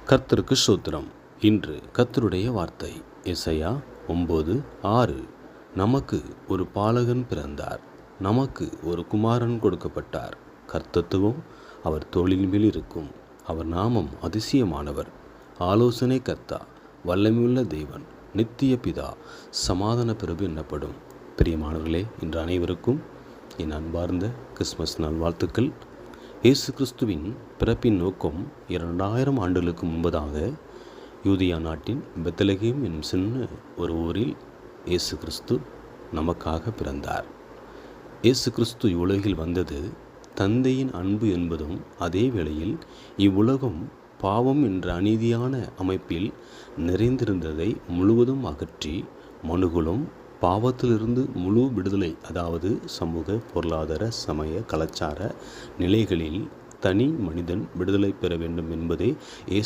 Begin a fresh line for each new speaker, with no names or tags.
கர்த்தருக்கு ஸ்தோத்திரம். இன்று கர்த்தருடைய வார்த்தை எசையா 9:6. நமக்கு ஒரு பாலகன் பிறந்தார், நமக்கு ஒரு குமாரன் கொடுக்கப்பட்டார். கர்த்தத்துவம் அவர் தோளின் மேல் இருக்கும். அவர் நாமம் அதிசயமானவர், ஆலோசனை கர்த்தா, வல்லமையுள்ள தேவன், நித்திய பிதா, சமாதான பிரபு என்னப்படும். பிரியமானவர்களே, இன்று அனைவருக்கும் என் அன்பார்ந்த கிறிஸ்மஸ் நாள் வாழ்த்துக்கள். இயேசு கிறிஸ்துவின் பிறப்பின் நோக்கம் 2000 ஆண்டுகளுக்கு முன்பதாக யூதியா நாட்டின் பெத்லகேம் என்னும் சின்ன ஒரு ஊரில் இயேசு கிறிஸ்து நமக்காக பிறந்தார். இயேசு கிறிஸ்து இவ்வுலகில் வந்தது தந்தையின் அன்பு என்பதும், அதே வேளையில் இவ்வுலகம் பாவம் என்ற அநீதியான அமைப்பில் நிறைந்திருந்ததை முழுவதும் அகற்றி மனுகுலம் பாவத்திலிருந்து முழு விடுதலை, அதாவது சமூக, பொருளாதார, சமய, கலாச்சார நிலைகளில் தனி மனிதன் விடுதலை பெற வேண்டும் என்பதே